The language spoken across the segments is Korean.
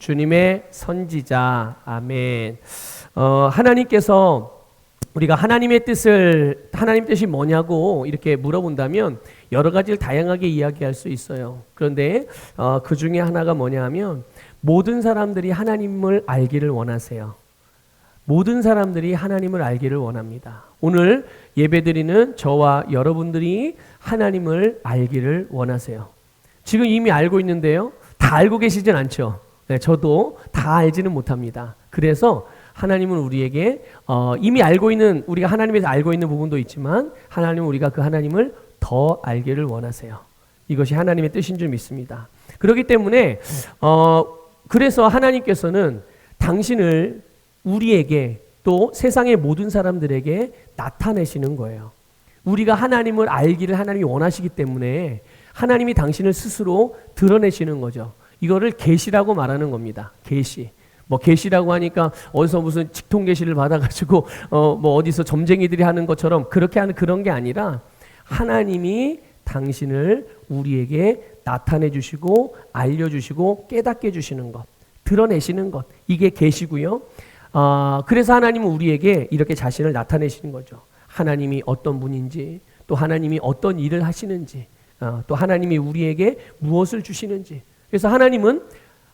주님의 선지자. 아멘. 하나님께서 우리가 하나님 뜻이 뭐냐고 이렇게 물어본다면 여러 가지를 다양하게 이야기할 수 있어요. 그런데 그 중에 하나가 뭐냐 하면 모든 사람들이 하나님을 알기를 원하세요. 모든 사람들이 하나님을 알기를 원합니다. 오늘 예배드리는 저와 여러분들이 하나님을 알기를 원하세요. 지금 이미 알고 있는데요. 다 알고 계시진 않죠. 네, 저도 다 알지는 못합니다. 그래서 하나님은 우리에게 이미 알고 있는, 우리가 하나님에 대해서 알고 있는 부분도 있지만 하나님은 우리가 그 하나님을 더 알기를 원하세요. 이것이 하나님의 뜻인 줄 믿습니다. 그렇기 때문에 그래서 하나님께서는 당신을 우리에게 또 세상의 모든 사람들에게 나타내시는 거예요. 우리가 하나님을 알기를 하나님이 원하시기 때문에 하나님이 당신을 스스로 드러내시는 거죠. 이거를 계시라고 말하는 겁니다. 계시. 뭐 계시라고 하니까 어디서 무슨 직통 계시를 받아가지고 뭐 어디서 점쟁이들이 하는 것처럼 그렇게 하는 그런 게 아니라 하나님이 당신을 우리에게 나타내 주시고 알려주시고 깨닫게 해주시는 것, 드러내시는 것, 이게 계시고요. 그래서 하나님은 우리에게 이렇게 자신을 나타내시는 거죠. 하나님이 어떤 분인지, 또 하나님이 어떤 일을 하시는지, 또 하나님이 우리에게 무엇을 주시는지. 그래서 하나님은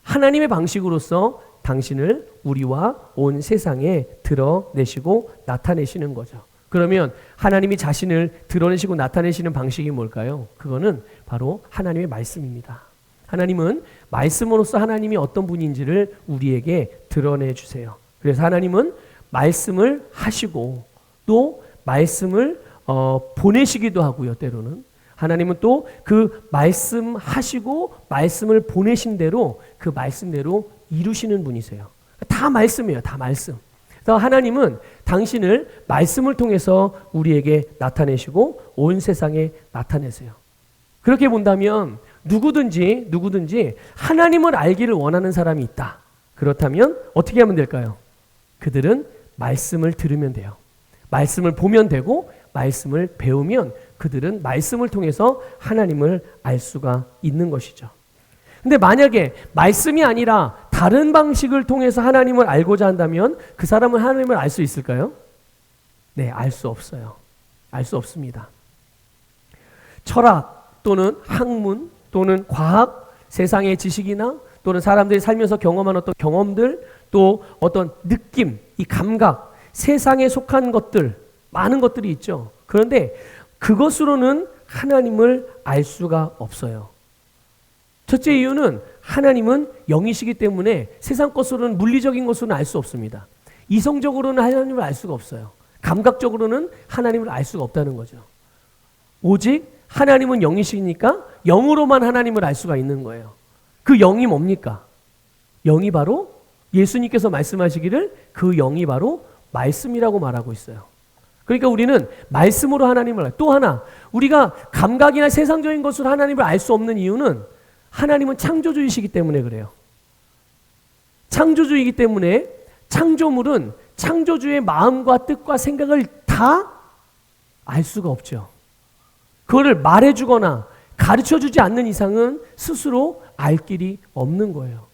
하나님의 방식으로서 당신을 우리와 온 세상에 드러내시고 나타내시는 거죠. 그러면 하나님이 자신을 드러내시고 나타내시는 방식이 뭘까요? 그거는 바로 하나님의 말씀입니다. 하나님은 말씀으로서 하나님이 어떤 분인지를 우리에게 드러내 주세요. 그래서 하나님은 말씀을 하시고 또 말씀을 보내시기도 하고요. 때로는 하나님은 또 그 말씀하시고 말씀을 보내신 대로 그 말씀대로 이루시는 분이세요. 다 말씀이에요. 다 말씀. 그래서 하나님은 당신을 말씀을 통해서 우리에게 나타내시고 온 세상에 나타내세요. 그렇게 본다면 누구든지 하나님을 알기를 원하는 사람이 있다. 그렇다면 어떻게 하면 될까요? 그들은 말씀을 들으면 돼요. 말씀을 보면 되고 말씀을 배우면 그들은 말씀을 통해서 하나님을 알 수가 있는 것이죠. 근데 만약에 말씀이 아니라 다른 방식을 통해서 하나님을 알고자 한다면 그 사람은 하나님을 알 수 있을까요? 네, 알 수 없어요. 알 수 없습니다. 철학 또는 학문 또는 과학, 세상의 지식이나 또는 사람들이 살면서 경험한 어떤 경험들, 또 어떤 느낌, 이 감각, 세상에 속한 것들, 많은 것들이 있죠. 그런데 그것으로는 하나님을 알 수가 없어요. 첫째 이유는 하나님은 영이시기 때문에 세상 것으로는, 물리적인 것으로는 알 수 없습니다. 이성적으로는 하나님을 알 수가 없어요. 감각적으로는 하나님을 알 수가 없다는 거죠. 오직 하나님은 영이시니까 영으로만 하나님을 알 수가 있는 거예요. 그 영이 뭡니까? 영이 바로 예수님께서 말씀하시기를 그 영이 바로 말씀이라고 말하고 있어요. 그러니까 우리는 말씀으로 하나님을 알아요. 또 하나, 우리가 감각이나 세상적인 것으로 하나님을 알 수 없는 이유는 하나님은 창조주이시기 때문에 그래요. 창조주이기 때문에 창조물은 창조주의 마음과 뜻과 생각을 다 알 수가 없죠. 그거를 말해주거나 가르쳐주지 않는 이상은 스스로 알 길이 없는 거예요.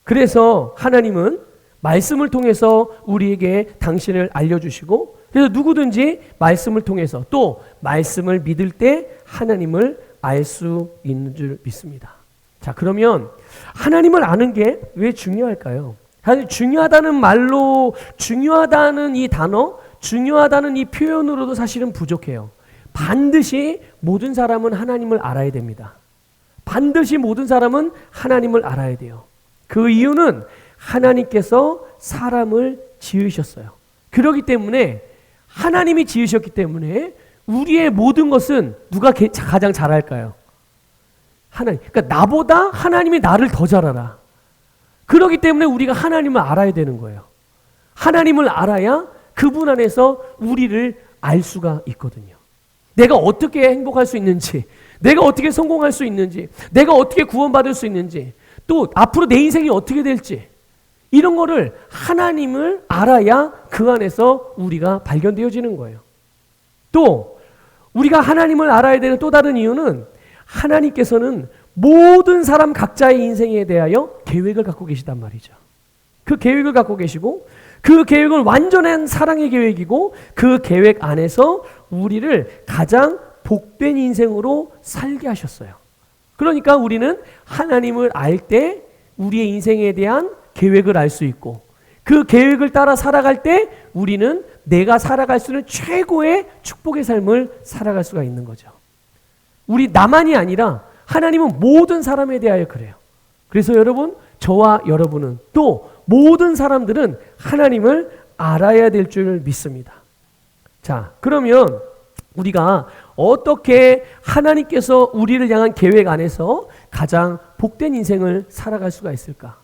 그래서 하나님은 말씀을 통해서 우리에게 당신을 알려주시고, 그래서 누구든지 말씀을 통해서 또 말씀을 믿을 때 하나님을 알 수 있는 줄 믿습니다. 자, 그러면 하나님을 아는 게 왜 중요할까요? 사실 중요하다는 말로, 중요하다는 이 단어, 중요하다는 이 표현으로도 사실은 부족해요. 반드시 모든 사람은 하나님을 알아야 됩니다. 반드시 모든 사람은 하나님을 알아야 돼요. 그 이유는 하나님께서 사람을 지으셨어요. 그렇기 때문에 하나님이 지으셨기 때문에 우리의 모든 것은 누가 가장 잘할까요? 하나님. 그러니까 나보다 하나님이 나를 더 잘 알아. 그렇기 때문에 우리가 하나님을 알아야 되는 거예요. 하나님을 알아야 그분 안에서 우리를 알 수가 있거든요. 내가 어떻게 행복할 수 있는지, 내가 어떻게 성공할 수 있는지, 내가 어떻게 구원받을 수 있는지, 또 앞으로 내 인생이 어떻게 될지, 이런 거를 하나님을 알아야 그 안에서 우리가 발견되어지는 거예요. 또 우리가 하나님을 알아야 되는 또 다른 이유는 하나님께서는 모든 사람 각자의 인생에 대하여 계획을 갖고 계시단 말이죠. 그 계획을 갖고 계시고 그 계획은 완전한 사랑의 계획이고 그 계획 안에서 우리를 가장 복된 인생으로 살게 하셨어요. 그러니까 우리는 하나님을 알 때 우리의 인생에 대한 계획을 알 수 있고 그 계획을 따라 살아갈 때 우리는 내가 살아갈 수 있는 최고의 축복의 삶을 살아갈 수가 있는 거죠. 우리 나만이 아니라 하나님은 모든 사람에 대하여 그래요. 그래서 여러분, 저와 여러분은 또 모든 사람들은 하나님을 알아야 될 줄 믿습니다. 자, 그러면 우리가 어떻게 하나님께서 우리를 향한 계획 안에서 가장 복된 인생을 살아갈 수가 있을까?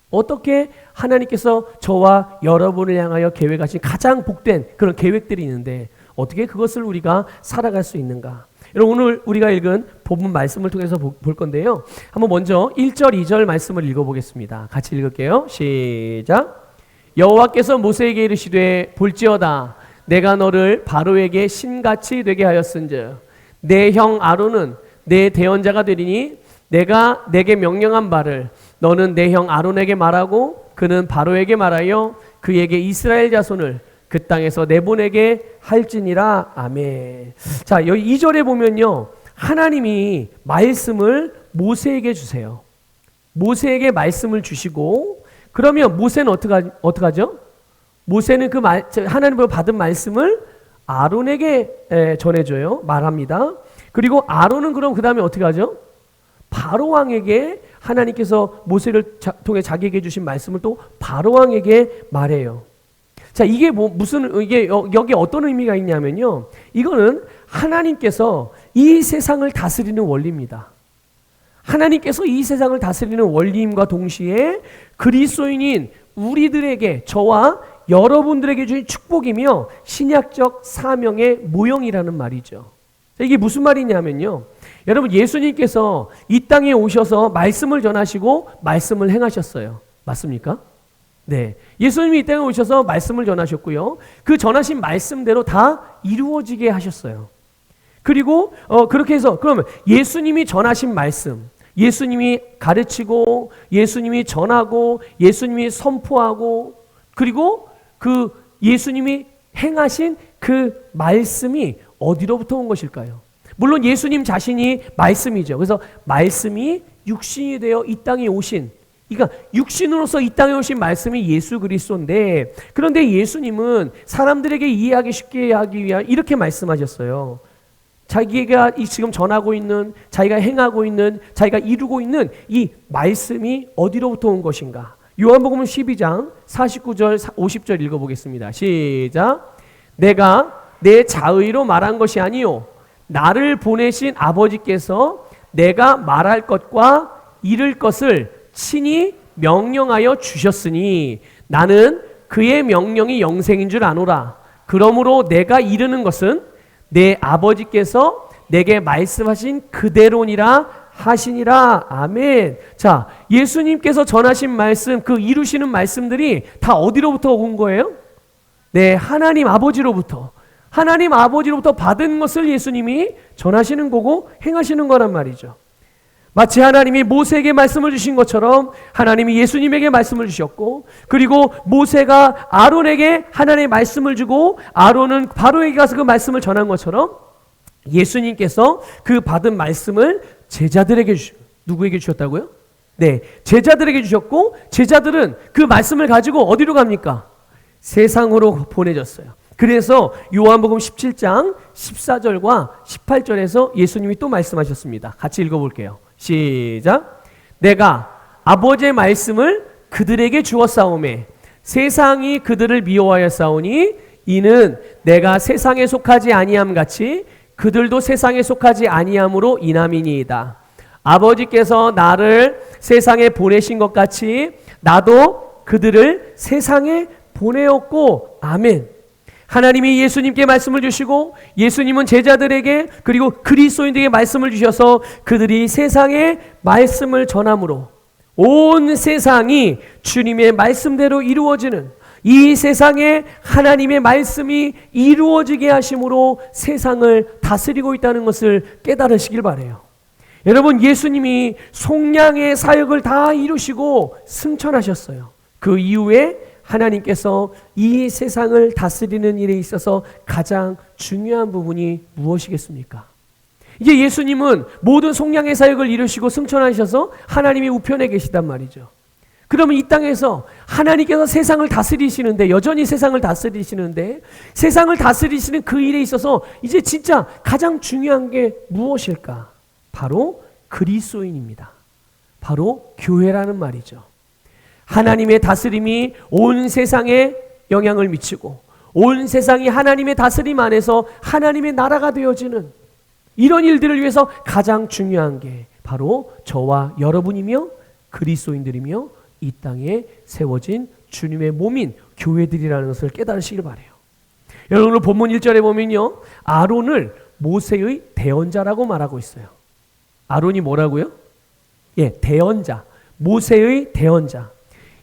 어떻게 하나님께서 저와 여러분을 향하여 계획하신 가장 복된 그런 계획들이 있는데 어떻게 그것을 우리가 살아갈 수 있는가? 여러분, 오늘 우리가 읽은 본문 말씀을 통해서 볼 건데요. 한번 먼저 1절, 2절 말씀을 읽어보겠습니다. 같이 읽을게요. 시작. 여호와께서 모세에게 이르시되 볼지어다 내가 너를 바로에게 신같이 되게 하였은즉 내 형 아론은 내 대언자가 되리니 내가 내게 명령한 바를 너는 내 형 아론에게 말하고 그는 바로에게 말하여 그에게 이스라엘 자손을 그 땅에서 내보내게 할지니라. 아멘. 자, 여기 2절에 보면요, 하나님이 말씀을 모세에게 주세요. 모세에게 말씀을 주시고 그러면 모세는 어떡하죠? 모세는 그 하나님으로 받은 말씀을 아론에게 전해줘요. 말합니다. 그리고 아론은 그럼 그 다음에 어떻게 하죠? 바로 왕에게 하나님께서 모세를 통해 자기에게 주신 말씀을 또 바로 왕에게 말해요. 자, 이게 이게 여기 어떤 의미가 있냐면요. 이거는 하나님께서 이 세상을 다스리는 원리입니다. 하나님께서 이 세상을 다스리는 원리임과 동시에 그리스도인인 우리들에게, 저와 여러분들에게 주신 축복이며 신약적 사명의 모형이라는 말이죠. 이게 무슨 말이냐면요. 여러분, 예수님께서 이 땅에 오셔서 말씀을 전하시고 말씀을 행하셨어요. 맞습니까? 네. 예수님이 이 땅에 오셔서 말씀을 전하셨고요. 그 전하신 말씀대로 다 이루어지게 하셨어요. 그리고 그렇게 해서 그러면 예수님이 전하신 말씀, 예수님이 가르치고 예수님이 전하고 예수님이 선포하고 그리고 그 예수님이 행하신 그 말씀이 어디로부터 온 것일까요? 물론 예수님 자신이 말씀이죠. 그래서 말씀이 육신이 되어 이 땅에 오신, 그러니까 육신으로서 이 땅에 오신 말씀이 예수 그리스도인데, 그런데 예수님은 사람들에게 이해하기 쉽게 하기 위한 이렇게 말씀하셨어요. 자기가 지금 전하고 있는, 자기가 행하고 있는, 자기가 이루고 있는 이 말씀이 어디로부터 온 것인가? 요한복음 12장 49절 50절 읽어보겠습니다. 시작. 내가 내 자의로 말한 것이 아니요 나를 보내신 아버지께서 내가 말할 것과 이를 것을 친히 명령하여 주셨으니 나는 그의 명령이 영생인 줄 아노라. 그러므로 내가 이르는 것은 내 아버지께서 내게 말씀하신 그대로니라 하시니라. 아멘. 자, 예수님께서 전하신 말씀, 그 이루시는 말씀들이 다 어디로부터 온 거예요? 네, 하나님 아버지로부터. 하나님 아버지로부터 받은 것을 예수님이 전하시는 거고 행하시는 거란 말이죠. 마치 하나님이 모세에게 말씀을 주신 것처럼 하나님이 예수님에게 말씀을 주셨고, 그리고 모세가 아론에게 하나님의 말씀을 주고 아론은 바로에게 가서 그 말씀을 전한 것처럼 예수님께서 그 받은 말씀을 제자들에게 누구에게 주셨다고요? 네, 제자들에게 주셨고, 제자들은 그 말씀을 가지고 어디로 갑니까? 세상으로 보내졌어요. 그래서 요한복음 17장 14절과 18절에서 예수님이 또 말씀하셨습니다. 같이 읽어볼게요. 시작. 내가 아버지의 말씀을 그들에게 주었사오매 세상이 그들을 미워하였사오니 이는 내가 세상에 속하지 아니함 같이 그들도 세상에 속하지 아니함으로 인함이니이다. 아버지께서 나를 세상에 보내신 것 같이 나도 그들을 세상에 보내었고. 아멘. 하나님이 예수님께 말씀을 주시고 예수님은 제자들에게 그리고 그리스도인들에게 말씀을 주셔서 그들이 세상에 말씀을 전함으로 온 세상이 주님의 말씀대로 이루어지는, 이 세상에 하나님의 말씀이 이루어지게 하심으로 세상을 다스리고 있다는 것을 깨달으시길 바라요. 여러분, 예수님이 속량의 사역을 다 이루시고 승천하셨어요. 그 이후에 하나님께서 이 세상을 다스리는 일에 있어서 가장 중요한 부분이 무엇이겠습니까? 이제 예수님은 모든 속량의 사역을 이루시고 승천하셔서 하나님의 우편에 계시단 말이죠. 그러면 이 땅에서 하나님께서 세상을 다스리시는데, 여전히 세상을 다스리시는데, 세상을 다스리시는 그 일에 있어서 이제 진짜 가장 중요한 게 무엇일까? 바로 그리스도인입니다. 바로 교회라는 말이죠. 하나님의 다스림이 온 세상에 영향을 미치고 온 세상이 하나님의 다스림 안에서 하나님의 나라가 되어지는 이런 일들을 위해서 가장 중요한 게 바로 저와 여러분이며 그리스도인들이며 이 땅에 세워진 주님의 몸인 교회들이라는 것을 깨달으시길 바라요. 여러분, 오늘 본문 1절에 보면요, 아론을 모세의 대언자라고 말하고 있어요. 아론이 뭐라고요? 예, 대언자, 모세의 대언자.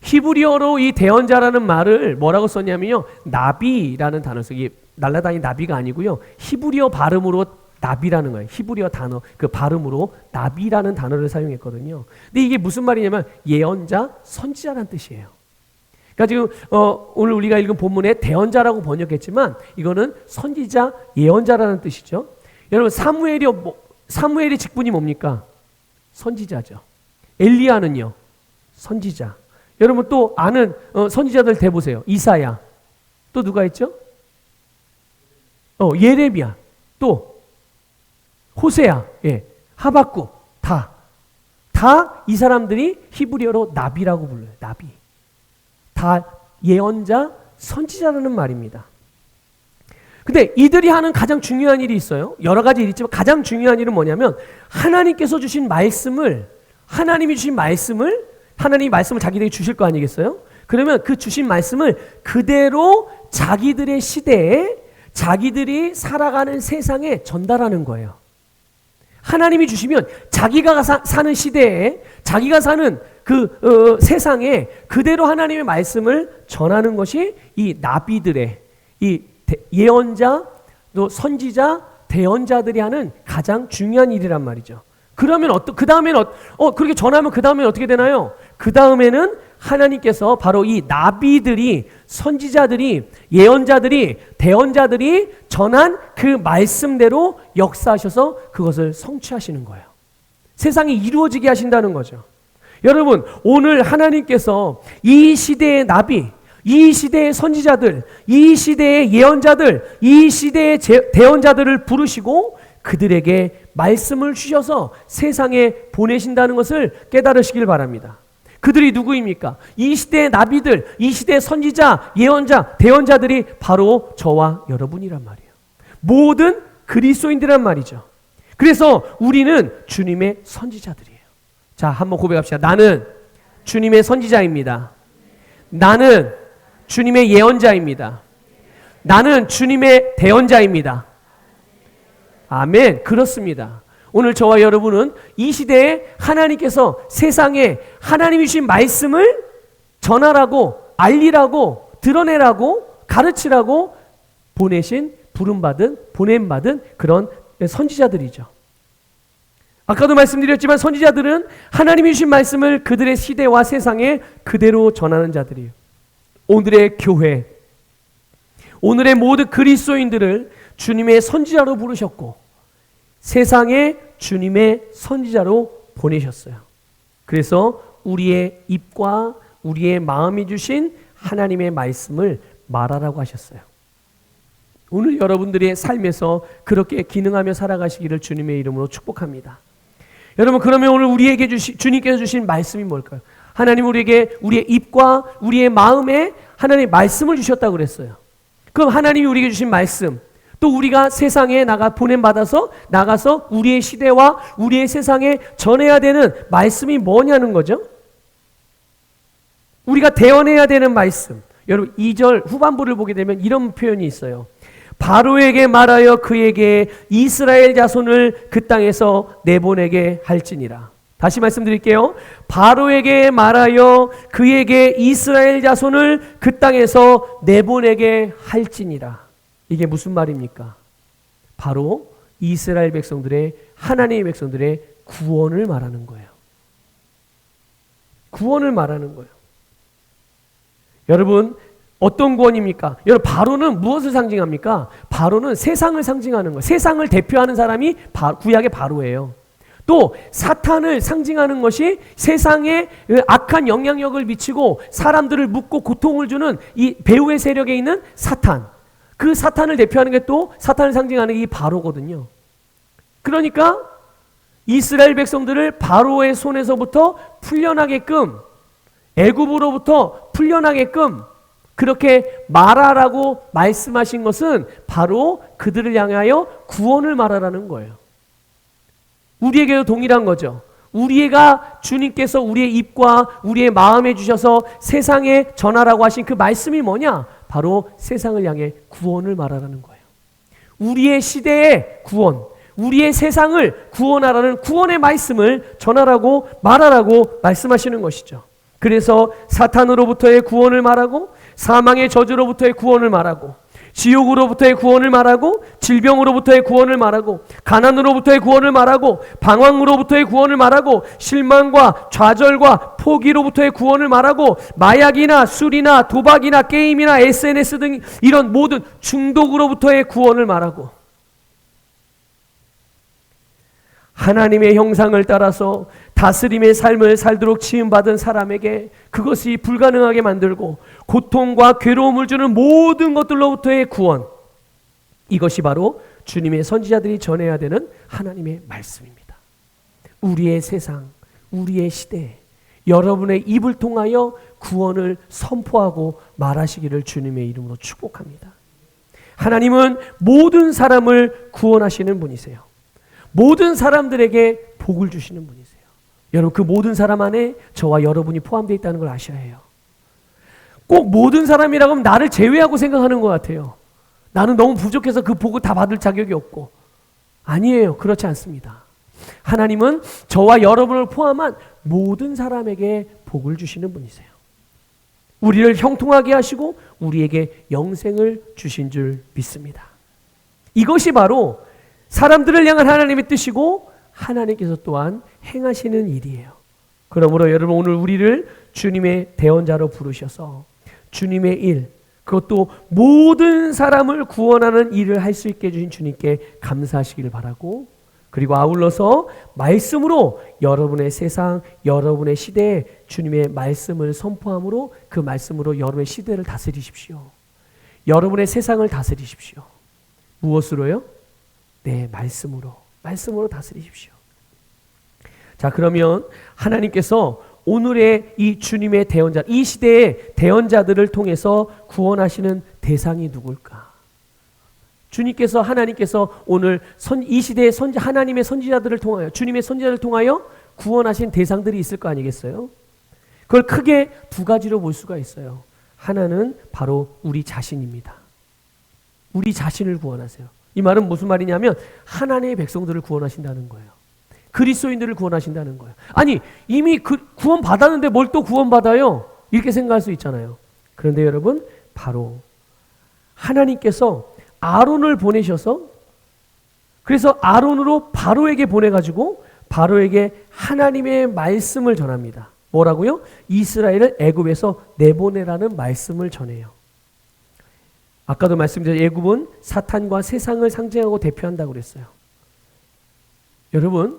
히브리어로 이 대언자라는 말을 뭐라고 썼냐면요, 나비라는 단어 써요. 이게 날라다니는 나비가 아니고요, 히브리어 발음으로 나비라는 거예요. 히브리어 단어, 그 발음으로 나비라는 단어를 사용했거든요. 근데 이게 무슨 말이냐면 예언자, 선지자라는 뜻이에요. 그러니까 지금 오늘 우리가 읽은 본문에 대언자라고 번역했지만 이거는 선지자, 예언자라는 뜻이죠. 여러분, 사무엘의 직분이 뭡니까? 선지자죠. 엘리야는요, 선지자. 여러분 또 아는 선지자들 대보세요. 이사야, 또 누가 있죠? 예레미야, 또 호세야, 예, 하박국, 다 이 사람들이 히브리어로 나비라고 불러요. 나비. 다 예언자, 선지자라는 말입니다. 근데 이들이 하는 가장 중요한 일이 있어요. 여러 가지 일이 있지만 가장 중요한 일은 뭐냐면 하나님께서 주신 말씀을, 하나님이 주신 말씀을, 하나님이 말씀을 자기들에게 주실 거 아니겠어요? 그러면 그 주신 말씀을 그대로 자기들의 시대에, 자기들이 살아가는 세상에 전달하는 거예요. 하나님이 주시면 자기가 사는 시대에, 자기가 사는 그 세상에 그대로 하나님의 말씀을 전하는 것이 이 나비들의, 이 예언자, 또 선지자, 대언자들이 하는 가장 중요한 일이란 말이죠. 그러면 그 다음에는 그렇게 전하면 그 다음에는 어떻게 되나요? 그 다음에는 하나님께서 바로 이 나비들이, 선지자들이, 예언자들이, 대언자들이 전한 그 말씀대로 역사하셔서 그것을 성취하시는 거예요. 세상이 이루어지게 하신다는 거죠. 여러분, 오늘 하나님께서 이 시대의 나비, 이 시대의 선지자들, 이 시대의 예언자들, 이 시대의 대언자들을 부르시고 그들에게 말씀을 주셔서 세상에 보내신다는 것을 깨달으시길 바랍니다. 그들이 누구입니까? 이 시대의 나비들, 이 시대의 선지자, 예언자, 대언자들이 바로 저와 여러분이란 말이에요. 모든 그리스도인들란 말이죠. 그래서 우리는 주님의 선지자들이에요. 자, 한번 고백합시다. 나는 주님의 선지자입니다. 나는 주님의 예언자입니다. 나는 주님의 대언자입니다. 아멘. 그렇습니다. 오늘 저와 여러분은 이 시대에 하나님께서 세상에 하나님이 주신 말씀을 전하라고, 알리라고, 드러내라고, 가르치라고 보냄받은 그런 선지자들이죠. 아까도 말씀드렸지만 선지자들은 하나님이 주신 말씀을 그들의 시대와 세상에 그대로 전하는 자들이에요. 오늘의 교회, 오늘의 모든 그리스도인들을 주님의 선지자로 부르셨고 세상에 주님의 선지자로 보내셨어요. 그래서 우리의 입과 우리의 마음이 주신 하나님의 말씀을 말하라고 하셨어요. 오늘 여러분들의 삶에서 그렇게 기능하며 살아가시기를 주님의 이름으로 축복합니다. 여러분, 그러면 오늘 우리에게 주님께서 주신 말씀이 뭘까요? 하나님 우리에게 우리의 입과 우리의 마음에 하나님의 말씀을 주셨다고 그랬어요. 그럼 하나님이 우리에게 주신 말씀, 또 우리가 세상에 보냄받아서 나가서 우리의 시대와 우리의 세상에 전해야 되는 말씀이 뭐냐는 거죠. 우리가 대언해야 되는 말씀. 여러분, 2절 후반부를 보게 되면 이런 표현이 있어요. 바로에게 말하여 그에게 이스라엘 자손을 그 땅에서 내보내게 할지니라. 다시 말씀드릴게요. 바로에게 말하여 그에게 이스라엘 자손을 그 땅에서 내보내게 할지니라. 이게 무슨 말입니까? 바로 이스라엘 백성들의, 하나님의 백성들의 구원을 말하는 거예요. 구원을 말하는 거예요. 여러분, 어떤 구원입니까? 여러분, 바로는 무엇을 상징합니까? 바로는 세상을 상징하는 거예요. 세상을 대표하는 사람이 구약의 바로예요. 또 사탄을 상징하는 것이 세상에 악한 영향력을 미치고 사람들을 묶고 고통을 주는 이 배후의 세력에 있는 사탄. 그 사탄을 대표하는 게 또 사탄을 상징하는 게 이 바로거든요. 그러니까 이스라엘 백성들을 바로의 손에서부터 풀려나게끔, 애굽으로부터 풀려나게끔 그렇게 말하라고 말씀하신 것은 바로 그들을 향하여 구원을 말하라는 거예요. 우리에게도 동일한 거죠. 우리가 주님께서 우리의 입과 우리의 마음에 주셔서 세상에 전하라고 하신 그 말씀이 뭐냐? 바로 세상을 향해 구원을 말하라는 거예요. 우리의 시대의 구원, 우리의 세상을 구원하라는 구원의 말씀을 전하라고 말하라고 말씀하시는 것이죠. 그래서 사탄으로부터의 구원을 말하고, 사망의 저주로부터의 구원을 말하고, 지옥으로부터의 구원을 말하고, 질병으로부터의 구원을 말하고, 가난으로부터의 구원을 말하고, 방황으로부터의 구원을 말하고, 실망과 좌절과 포기로부터의 구원을 말하고, 마약이나 술이나 도박이나 게임이나 SNS 등 이런 모든 중독으로부터의 구원을 말하고, 하나님의 형상을 따라서 다스림의 삶을 살도록 지음받은 사람에게 그것이 불가능하게 만들고 고통과 괴로움을 주는 모든 것들로부터의 구원, 이것이 바로 주님의 선지자들이 전해야 되는 하나님의 말씀입니다. 우리의 세상, 우리의 시대에 여러분의 입을 통하여 구원을 선포하고 말하시기를 주님의 이름으로 축복합니다. 하나님은 모든 사람을 구원하시는 분이세요. 모든 사람들에게 복을 주시는 분이세요. 여러분, 그 모든 사람 안에 저와 여러분이 포함되어 있다는 걸 아셔야 해요. 꼭 모든 사람이라고 하면 나를 제외하고 생각하는 것 같아요. 나는 너무 부족해서 그 복을 다 받을 자격이 없고. 아니에요. 그렇지 않습니다. 하나님은 저와 여러분을 포함한 모든 사람에게 복을 주시는 분이세요. 우리를 형통하게 하시고 우리에게 영생을 주신 줄 믿습니다. 이것이 바로 사람들을 향한 하나님의 뜻이고 하나님께서 또한 행하시는 일이에요. 그러므로 여러분, 오늘 우리를 주님의 대언자로 부르셔서 주님의 일, 그것도 모든 사람을 구원하는 일을 할 수 있게 해주신 주님께 감사하시길 바라고, 그리고 아울러서 말씀으로 여러분의 세상, 여러분의 시대에 주님의 말씀을 선포함으로 그 말씀으로 여러분의 시대를 다스리십시오. 여러분의 세상을 다스리십시오. 무엇으로요? 네, 말씀으로 다스리십시오. 자, 그러면 하나님께서 오늘의 이 주님의 대언자, 이 시대의 대언자들을 통해서 구원하시는 대상이 누굴까? 주님께서, 하나님께서 오늘 이 시대의 하나님의 선지자들을 통하여, 주님의 선지자들을 통하여 구원하신 대상들이 있을 거 아니겠어요? 그걸 크게 두 가지로 볼 수가 있어요. 하나는 바로 우리 자신입니다. 우리 자신을 구원하세요. 이 말은 무슨 말이냐면 하나님의 백성들을 구원하신다는 거예요. 그리스도인들을 구원하신다는 거예요. 아니, 이미 구원 받았는데 뭘 또 구원 받아요? 이렇게 생각할 수 있잖아요. 그런데 여러분, 바로 하나님께서 아론을 보내셔서, 그래서 아론으로 바로에게 보내가지고 바로에게 하나님의 말씀을 전합니다. 뭐라고요? 이스라엘을 애굽에서 내보내라는 말씀을 전해요. 아까도 말씀드린 애굽은 사탄과 세상을 상징하고 대표한다고 그랬어요. 여러분,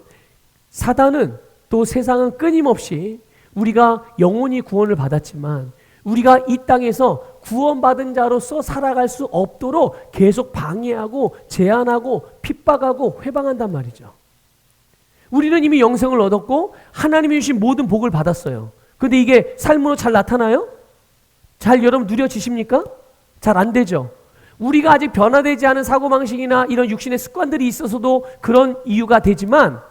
사단은 또 세상은 끊임없이 우리가 영원히 구원을 받았지만 우리가 이 땅에서 구원받은 자로서 살아갈 수 없도록 계속 방해하고 제한하고 핍박하고 회방한단 말이죠. 우리는 이미 영생을 얻었고 하나님이 주신 모든 복을 받았어요. 그런데 이게 삶으로 잘 나타나요? 잘 여러분 누려지십니까? 잘 안 되죠. 우리가 아직 변화되지 않은 사고방식이나 이런 육신의 습관들이 있어서도 그런 이유가 되지만,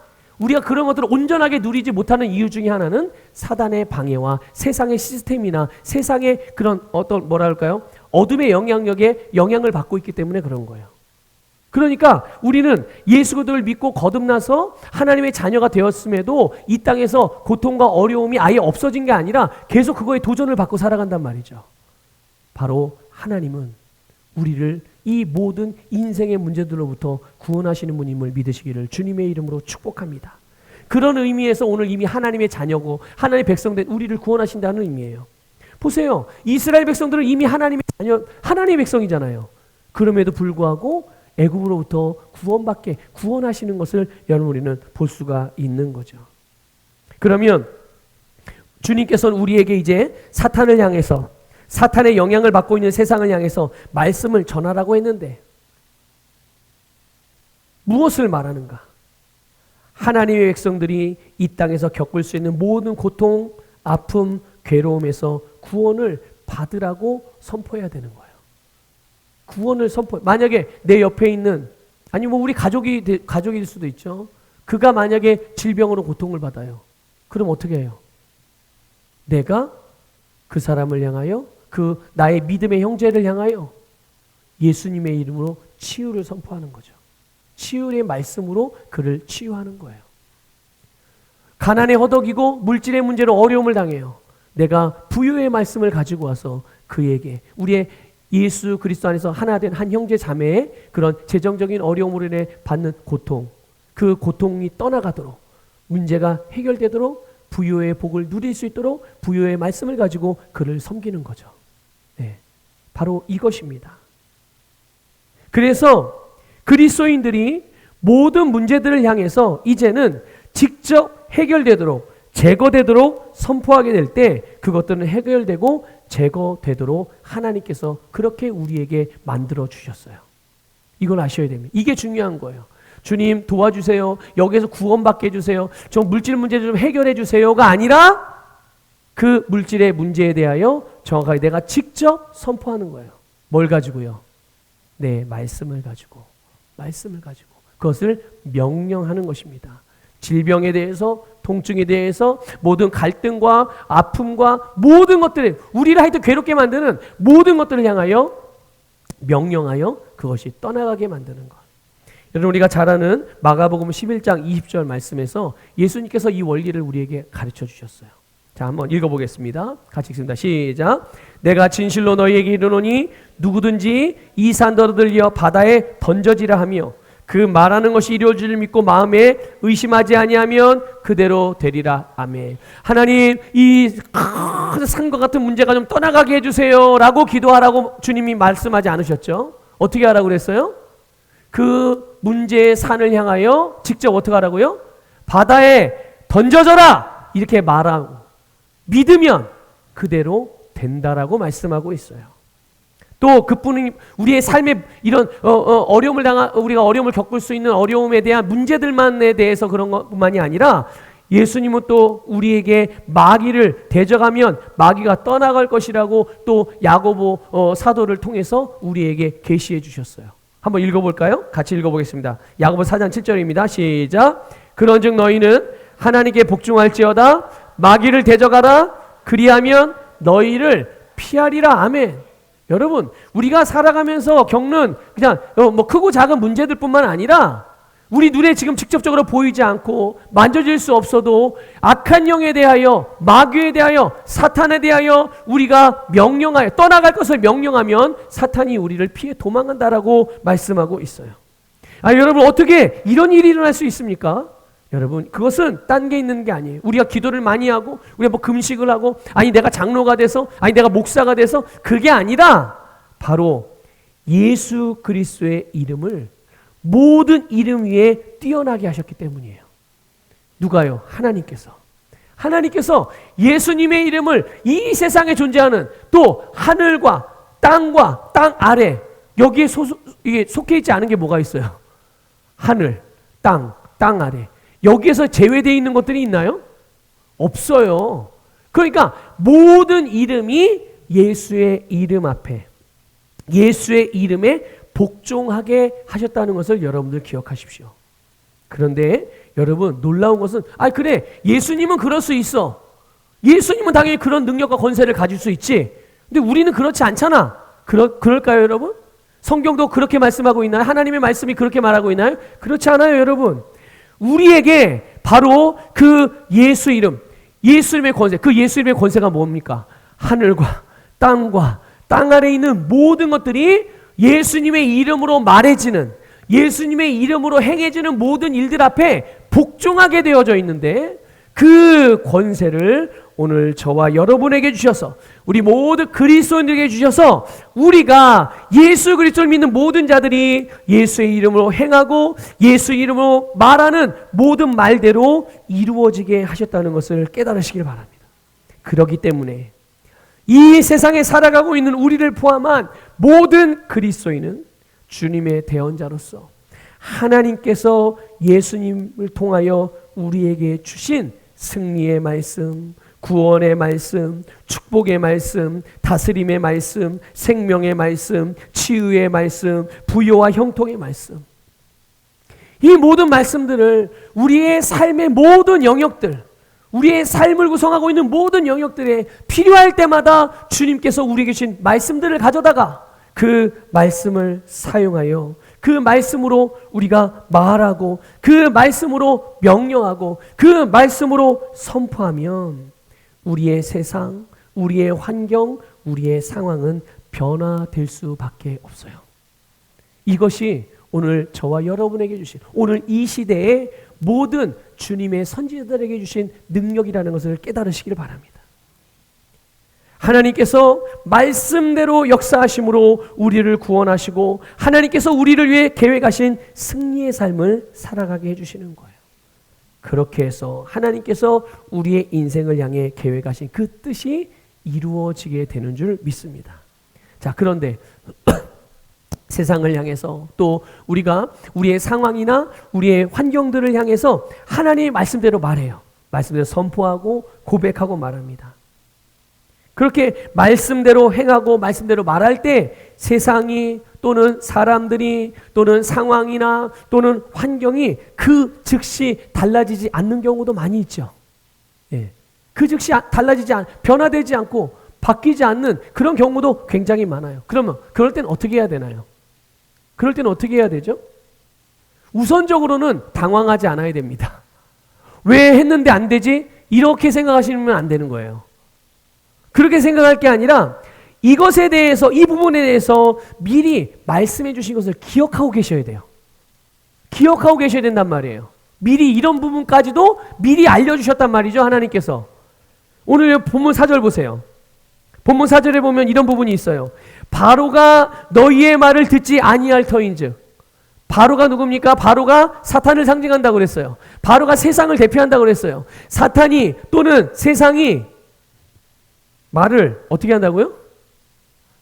우리가 그런 것들을 온전하게 누리지 못하는 이유 중에 하나는 사단의 방해와 세상의 시스템이나 세상의 그런 어떤 어둠의 영향력에 영향을 받고 있기 때문에 그런 거예요. 그러니까 우리는 예수 그리스도를 믿고 거듭나서 하나님의 자녀가 되었음에도 이 땅에서 고통과 어려움이 아예 없어진 게 아니라 계속 그거에 도전을 받고 살아간단 말이죠. 바로 하나님은 우리를 이 모든 인생의 문제들로부터 구원하시는 분임을 믿으시기를 주님의 이름으로 축복합니다. 그런 의미에서 오늘 이미 하나님의 자녀고 하나님의 백성된 우리를 구원하신다는 의미예요. 보세요. 이스라엘 백성들은 이미 하나님의 자녀, 하나님의 백성이잖아요. 그럼에도 불구하고 애굽으로부터 구원하시는 것을 여러분 우리는 볼 수가 있는 거죠. 그러면 주님께서는 우리에게 이제 사탄을 향해서, 사탄의 영향을 받고 있는 세상을 향해서 말씀을 전하라고 했는데 무엇을 말하는가? 하나님의 백성들이 이 땅에서 겪을 수 있는 모든 고통, 아픔, 괴로움에서 구원을 받으라고 선포해야 되는 거예요. 구원을 만약에 내 옆에 있는, 아니 뭐 우리 가족일 수도 있죠. 그가 만약에 질병으로 고통을 받아요. 그럼 어떻게 해요? 내가 그 사람을 향하여, 그 나의 믿음의 형제를 향하여 예수님의 이름으로 치유를 선포하는 거죠. 치유의 말씀으로 그를 치유하는 거예요. 가난에 허덕이고 물질의 문제로 어려움을 당해요. 내가 부유의 말씀을 가지고 와서 그에게, 우리의 예수 그리스도 안에서 하나 된 한 형제 자매의 그런 재정적인 어려움으로 인해 받는 고통, 그 고통이 떠나가도록, 문제가 해결되도록, 부유의 복을 누릴 수 있도록 부유의 말씀을 가지고 그를 섬기는 거죠. 네, 바로 이것입니다. 그래서 그리스도인들이 모든 문제들을 향해서 이제는 직접 해결되도록, 제거되도록 선포하게 될 때 그것들은 해결되고 제거되도록 하나님께서 그렇게 우리에게 만들어 주셨어요. 이걸 아셔야 됩니다. 이게 중요한 거예요. 주님 도와주세요. 여기에서 구원받게 해주세요. 저 물질 문제 좀 해결해 주세요가 아니라 그 물질의 문제에 대하여 정확하게 내가 직접 선포하는 거예요. 뭘 가지고요? 네, 말씀을 가지고 그것을 명령하는 것입니다. 질병에 대해서, 통증에 대해서, 모든 갈등과 아픔과 모든 것들을, 우리를 하여튼 괴롭게 만드는 모든 것들을 향하여 명령하여 그것이 떠나가게 만드는 것. 여러분 우리가 잘 아는 마가복음 11장 20절 말씀에서 예수님께서 이 원리를 우리에게 가르쳐 주셨어요. 자, 한번 읽어보겠습니다. 같이 읽습니다. 시작. 내가 진실로 너희에게 이르노니 누구든지 이 산더러 들려 바다에 던져지라 하며 그 말하는 것이 이루어질 줄 믿고 마음에 의심하지 아니하면 그대로 되리라. 아멘. 하나님, 이 산과 같은 문제가 좀 떠나가게 해주세요 라고 기도하라고 주님이 말씀하지 않으셨죠? 어떻게 하라고 그랬어요? 그 문제의 산을 향하여 직접 어떻게 하라고요? 바다에 던져져라 이렇게 말하고 믿으면 그대로 된다라고 말씀하고 있어요. 또 그뿐이 우리의 삶에 이런 우리가 어려움을 겪을 수 있는 어려움에 대한 문제들만에 대해서 그런 것만이 아니라 예수님은 또 우리에게 마귀를 대적하면 마귀가 떠나갈 것이라고 또 야고보 사도를 통해서 우리에게 계시해 주셨어요. 한번 읽어볼까요? 같이 읽어보겠습니다. 야고보 4장 7절입니다. 시작. 그런즉 너희는 하나님께 복종할지어다 마귀를 대적하라 그리하면 너희를 피하리라. 아멘. 여러분 우리가 살아가면서 겪는 그냥 뭐 크고 작은 문제들 뿐만 아니라 우리 눈에 지금 직접적으로 보이지 않고 만져질 수 없어도 악한 영에 대하여, 마귀에 대하여, 사탄에 대하여 우리가 명령하여 떠나갈 것을 명령하면 사탄이 우리를 피해 도망간다라고 말씀하고 있어요. 여러분 어떻게 이런 일이 일어날 수 있습니까? 여러분 그것은 딴 게 있는 게 아니에요. 우리가 기도를 많이 하고 우리가 뭐 금식을 하고 아니 내가 장로가 돼서 아니 내가 목사가 돼서 그게 아니라 바로 예수 그리스도의 이름을 모든 이름 위에 뛰어나게 하셨기 때문이에요. 누가요? 하나님께서 예수님의 이름을 이 세상에 존재하는 또 하늘과 땅과 땅 아래 여기에 이게 속해 있지 않은 게 뭐가 있어요? 하늘, 땅 아래 여기에서 제외되어 있는 것들이 있나요? 없어요. 그러니까 모든 이름이 예수의 이름 앞에 예수의 이름에 복종하게 하셨다는 것을 여러분들 기억하십시오. 그런데 여러분 놀라운 것은 그래 예수님은 그럴 수 있어. 예수님은 당연히 그런 능력과 권세를 가질 수 있지. 근데 우리는 그렇지 않잖아. 그럴까요 여러분? 성경도 그렇게 말씀하고 있나요? 하나님의 말씀이 그렇게 말하고 있나요? 그렇지 않아요 여러분. 우리에게 바로 그 예수 이름, 예수 이름의 권세, 그 예수 이름의 권세가 뭡니까? 하늘과 땅과 땅 아래에 있는 모든 것들이 예수님의 이름으로 말해지는, 예수님의 이름으로 행해지는 모든 일들 앞에 복종하게 되어져 있는데 그 권세를 오늘 저와 여러분에게 주셔서 우리 모두 그리스도인들에게 주셔서 우리가 예수 그리스도를 믿는 모든 자들이 예수의 이름으로 행하고 예수의 이름으로 말하는 모든 말대로 이루어지게 하셨다는 것을 깨달으시길 바랍니다. 그렇기 때문에 이 세상에 살아가고 있는 우리를 포함한 모든 그리스도인은 주님의 대언자로서 하나님께서 예수님을 통하여 우리에게 주신 승리의 말씀, 구원의 말씀, 축복의 말씀, 다스림의 말씀, 생명의 말씀, 치유의 말씀, 부요와 형통의 말씀, 이 모든 말씀들을 우리의 삶의 모든 영역들, 우리의 삶을 구성하고 있는 모든 영역들에 필요할 때마다 주님께서 우리에게 주신 말씀들을 가져다가 그 말씀을 사용하여 그 말씀으로 우리가 말하고 그 말씀으로 명령하고 그 말씀으로 선포하면 우리의 세상, 우리의 환경, 우리의 상황은 변화될 수밖에 없어요. 이것이 오늘 저와 여러분에게 주신, 오늘 이 시대의 모든 주님의 선지자들에게 주신 능력이라는 것을 깨달으시길 바랍니다. 하나님께서 말씀대로 역사하심으로 우리를 구원하시고 하나님께서 우리를 위해 계획하신 승리의 삶을 살아가게 해주시는 거예요. 그렇게 해서 하나님께서 우리의 인생을 향해 계획하신 그 뜻이 이루어지게 되는 줄 믿습니다. 자, 그런데 세상을 향해서 또 우리가 우리의 상황이나 우리의 환경들을 향해서 하나님의 말씀대로 말해요. 말씀대로 선포하고 고백하고 말합니다. 그렇게 말씀대로 행하고 말씀대로 말할 때 세상이 또는 사람들이 또는 상황이나 또는 환경이 그 즉시 달라지지 않는 경우도 많이 있죠. 예. 그 즉시 변화되지 않고 바뀌지 않는 그런 경우도 굉장히 많아요. 그러면 그럴 땐 어떻게 해야 되나요? 그럴 때는 어떻게 해야 되죠? 우선적으로는 당황하지 않아야 됩니다. 왜 했는데 안 되지? 이렇게 생각하시면 안 되는 거예요. 그렇게 생각할 게 아니라 이것에 대해서, 이 부분에 대해서 미리 말씀해 주신 것을 기억하고 계셔야 돼요. 기억하고 계셔야 된단 말이에요. 미리 이런 부분까지도 미리 알려주셨단 말이죠, 하나님께서. 오늘 본문 4절 보세요. 본문 4절에 보면 이런 부분이 있어요. 바로가 너희의 말을 듣지 아니할 터인즉. 바로가 누굽니까? 바로가 사탄을 상징한다고 그랬어요. 바로가 세상을 대표한다고 그랬어요. 사탄이 또는 세상이 말을 어떻게 한다고요?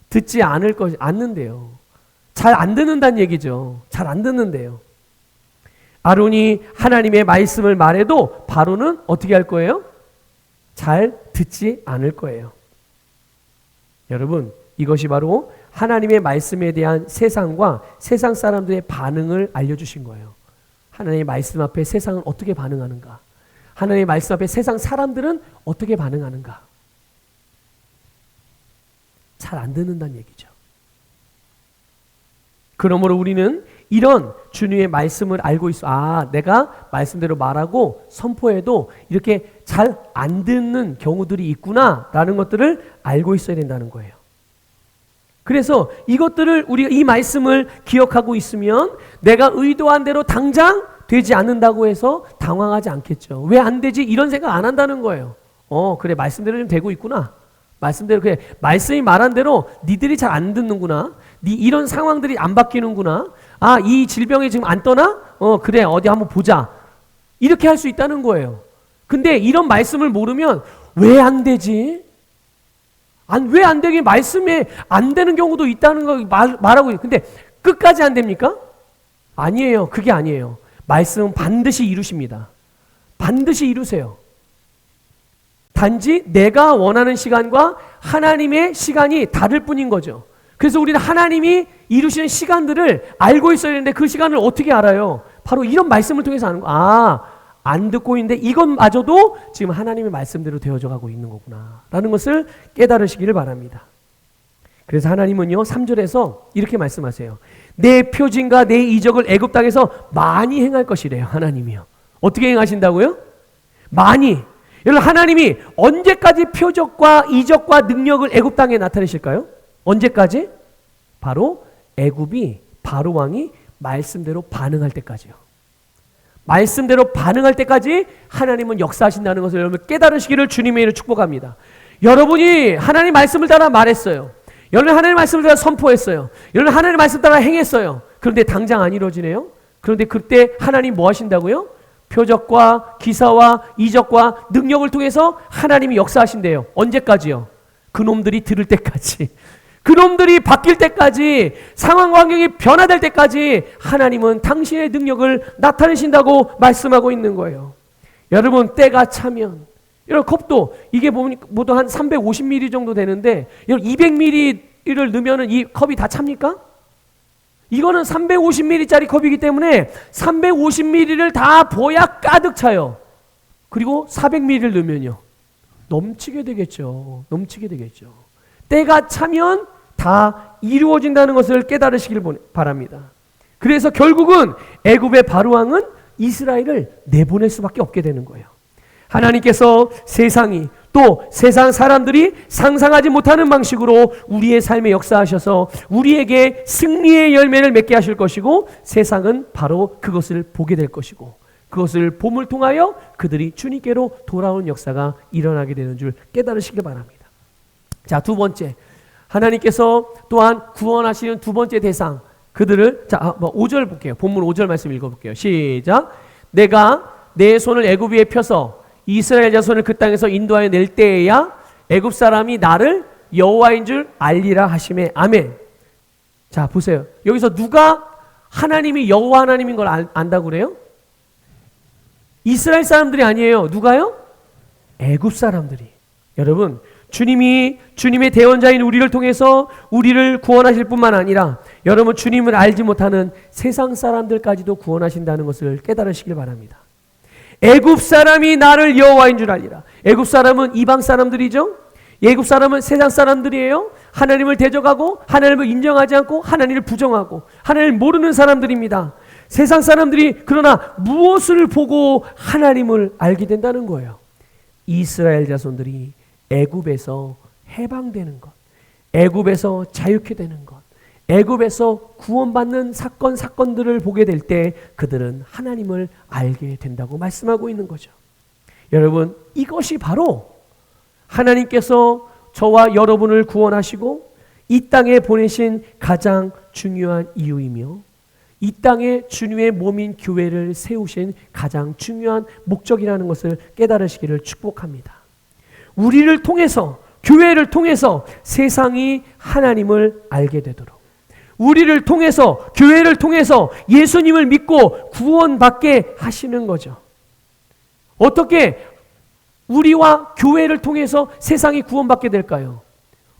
듣지 않는데요. 잘 안 듣는다는 얘기죠. 잘 안 듣는데요. 아론이 하나님의 말씀을 말해도 바로는 어떻게 할 거예요? 잘 듣지 않을 거예요. 여러분, 이것이 바로 하나님의 말씀에 대한 세상과 세상 사람들의 반응을 알려주신 거예요. 하나님의 말씀 앞에 세상은 어떻게 반응하는가? 하나님의 말씀 앞에 세상 사람들은 어떻게 반응하는가? 잘 안 듣는다는 얘기죠. 그러므로 우리는 이런 주님의 말씀을 알고 있어. 내가 말씀대로 말하고 선포해도 이렇게 잘 안 듣는 경우들이 있구나라는 것들을 알고 있어야 된다는 거예요. 그래서 이것들을 우리가 이 말씀을 기억하고 있으면 내가 의도한 대로 당장 되지 않는다고 해서 당황하지 않겠죠. 왜 안 되지? 이런 생각 안 한다는 거예요. 그래, 말씀대로 좀 되고 있구나. 말씀대로, 그래, 말씀이 말한 대로 니들이 잘 안 듣는구나. 이런 상황들이 안 바뀌는구나. 이 질병이 지금 안 떠나? 그래, 어디 한번 보자. 이렇게 할 수 있다는 거예요. 근데 이런 말씀을 모르면 왜 안 되지? 왜 안 되게 말씀에 안 되는 경우도 있다는 거 말하고 있어요. 근데 끝까지 안 됩니까? 아니에요. 그게 아니에요. 말씀은 반드시 이루십니다. 반드시 이루세요. 단지 내가 원하는 시간과 하나님의 시간이 다를 뿐인 거죠. 그래서 우리는 하나님이 이루시는 시간들을 알고 있어야 되는데 그 시간을 어떻게 알아요? 바로 이런 말씀을 통해서 아는 거. 안 듣고 있는데 이것마저도 지금 하나님의 말씀대로 되어져 가고 있는 거구나 라는 것을 깨달으시기를 바랍니다. 그래서 하나님은요 3절에서 이렇게 말씀하세요. 내 표징과 내 이적을 애굽 땅에서 많이 행할 것이래요. 하나님이요. 어떻게 행하신다고요? 많이. 여러분, 하나님이 언제까지 표적과 이적과 능력을 애굽 땅에 나타내실까요? 언제까지? 바로 애굽이 바로 왕이 말씀대로 반응할 때까지요. 말씀대로 반응할 때까지 하나님은 역사하신다는 것을 여러분 깨달으시기를 주님의 이름으로 축복합니다. 여러분이 하나님 말씀을 따라 말했어요. 여러분 하나님 말씀을 따라 선포했어요. 여러분 하나님 말씀 따라 행했어요. 그런데 당장 안 이루어지네요. 그런데 그때 하나님 뭐 하신다고요? 표적과 기사와 이적과 능력을 통해서 하나님이 역사하신대요. 언제까지요? 그놈들이 들을 때까지, 그놈들이 바뀔 때까지, 상황 환경이 변화될 때까지 하나님은 당신의 능력을 나타내신다고 말씀하고 있는 거예요. 여러분 때가 차면, 여러분 컵도 이게 보통 한 350ml 정도 되는데 여러분 200ml를 넣으면 이 컵이 다 찹니까? 이거는 350ml짜리 컵이기 때문에 350ml를 다 부어야 가득 차요. 그리고 400ml를 넣으면요 넘치게 되겠죠. 넘치게 되겠죠. 때가 차면 다 이루어진다는 것을 깨달으시길 바랍니다. 그래서 결국은 애굽의 바로왕은 이스라엘을 내보낼 수밖에 없게 되는 거예요. 하나님께서 세상이 또 세상 사람들이 상상하지 못하는 방식으로 우리의 삶에 역사하셔서 우리에게 승리의 열매를 맺게 하실 것이고, 세상은 바로 그것을 보게 될 것이고, 그것을 봄을 통하여 그들이 주님께로 돌아오는 역사가 일어나게 되는 줄 깨달으시길 바랍니다. 자, 두 번째, 하나님께서 또한 구원하시는 두 번째 대상, 그들을 5절 볼게요. 본문 5절 말씀 읽어볼게요. 시작. 내가 내 손을 애굽 위에 펴서 이스라엘 자손을 그 땅에서 인도하여 낼 때에야 애굽 사람이 나를 여호와인 줄 알리라 하시매. 아멘. 자, 보세요. 여기서 누가 하나님이 여호와 하나님인 걸 안다고 그래요? 이스라엘 사람들이 아니에요. 누가요? 애굽 사람들이. 여러분, 주님이 주님의 대원자인 우리를 통해서 우리를 구원하실 뿐만 아니라 여러분 주님을 알지 못하는 세상 사람들까지도 구원하신다는 것을 깨달으시길 바랍니다. 애굽 사람이 나를 여호와인 줄 알리라. 애굽 사람은 이방 사람들이죠. 애굽 사람은 세상 사람들이에요. 하나님을 대적하고 하나님을 인정하지 않고 하나님을 부정하고 하나님을 모르는 사람들입니다. 세상 사람들이 그러나 무엇을 보고 하나님을 알게 된다는 거예요? 이스라엘 자손들이 애굽에서 해방되는 것, 애굽에서 자유케 되는 것, 애굽에서 구원받는 사건들을 보게 될 때 그들은 하나님을 알게 된다고 말씀하고 있는 거죠. 여러분, 이것이 바로 하나님께서 저와 여러분을 구원하시고 이 땅에 보내신 가장 중요한 이유이며 이 땅에 주님의 몸인 교회를 세우신 가장 중요한 목적이라는 것을 깨달으시기를 축복합니다. 우리를 통해서, 교회를 통해서 세상이 하나님을 알게 되도록, 우리를 통해서, 교회를 통해서 예수님을 믿고 구원받게 하시는 거죠. 어떻게 우리와 교회를 통해서 세상이 구원받게 될까요?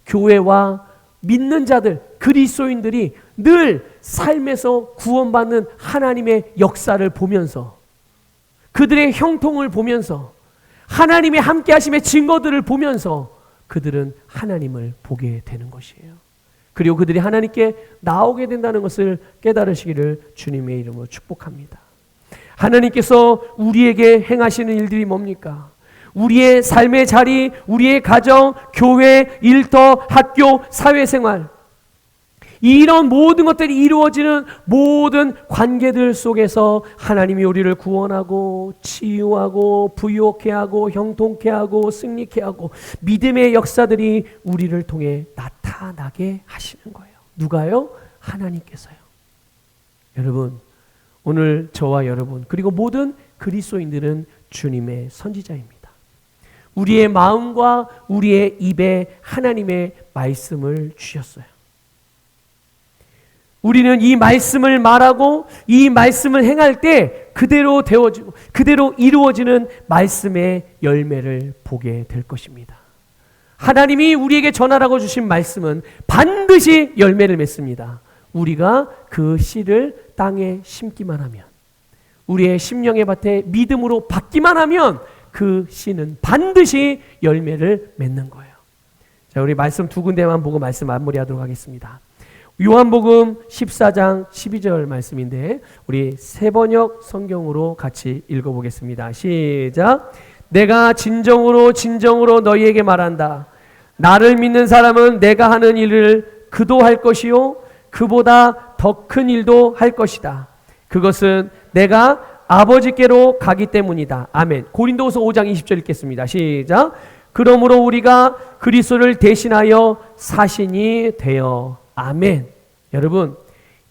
교회와 믿는 자들, 그리스도인들이 늘 삶에서 구원받는 하나님의 역사를 보면서, 그들의 형통을 보면서, 하나님의 함께하심의 증거들을 보면서 그들은 하나님을 보게 되는 것이에요. 그리고 그들이 하나님께 나오게 된다는 것을 깨달으시기를 주님의 이름으로 축복합니다. 하나님께서 우리에게 행하시는 일들이 뭡니까? 우리의 삶의 자리, 우리의 가정, 교회, 일터, 학교, 사회생활, 이런 모든 것들이 이루어지는 모든 관계들 속에서 하나님이 우리를 구원하고 치유하고 부유케 하고 형통케 하고 승리케 하고 믿음의 역사들이 우리를 통해 나타나게 하시는 거예요. 누가요? 하나님께서요. 여러분, 오늘 저와 여러분 그리고 모든 그리스도인들은 주님의 선지자입니다. 우리의 마음과 우리의 입에 하나님의 말씀을 주셨어요. 우리는 이 말씀을 말하고 이 말씀을 행할 때 그대로 되어지고 그대로 이루어지는 말씀의 열매를 보게 될 것입니다. 하나님이 우리에게 전하라고 주신 말씀은 반드시 열매를 맺습니다. 우리가 그 씨를 땅에 심기만 하면, 우리의 심령의 밭에 믿음으로 받기만 하면 그 씨는 반드시 열매를 맺는 거예요. 자, 우리 말씀 두 군데만 보고 말씀 마무리하도록 하겠습니다. 요한복음 14장 12절 말씀인데 우리 세번역 성경으로 같이 읽어보겠습니다. 시작. 내가 진정으로 너희에게 말한다. 나를 믿는 사람은 내가 하는 일을 그도 할 것이요 그보다 더 큰 일도 할 것이다. 그것은 내가 아버지께로 가기 때문이다. 아멘. 고린도후서 5장 20절 읽겠습니다. 시작. 그러므로 우리가 그리스도를 대신하여 사신이 되어. 아멘. 여러분,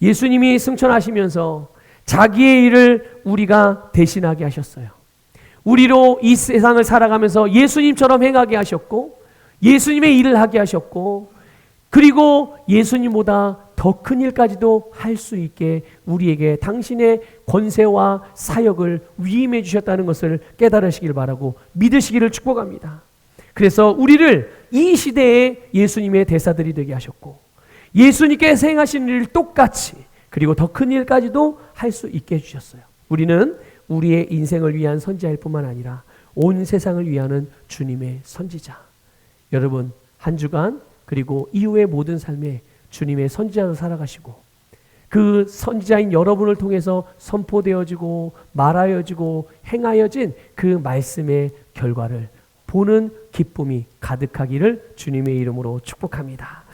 예수님이 승천하시면서 자기의 일을 우리가 대신하게 하셨어요. 우리로 이 세상을 살아가면서 예수님처럼 행하게 하셨고, 예수님의 일을 하게 하셨고, 그리고 예수님보다 더 큰 일까지도 할 수 있게 우리에게 당신의 권세와 사역을 위임해 주셨다는 것을 깨달으시길 바라고 믿으시기를 축복합니다. 그래서 우리를 이 시대에 예수님의 대사들이 되게 하셨고, 예수님께서 행하신 일을 똑같이 그리고 더 큰 일까지도 할 수 있게 해주셨어요. 우리는 우리의 인생을 위한 선지자일 뿐만 아니라 온 세상을 위하는 주님의 선지자. 여러분, 한 주간 그리고 이후의 모든 삶에 주님의 선지자로 살아가시고, 그 선지자인 여러분을 통해서 선포되어지고 말하여지고 행하여진 그 말씀의 결과를 보는 기쁨이 가득하기를 주님의 이름으로 축복합니다.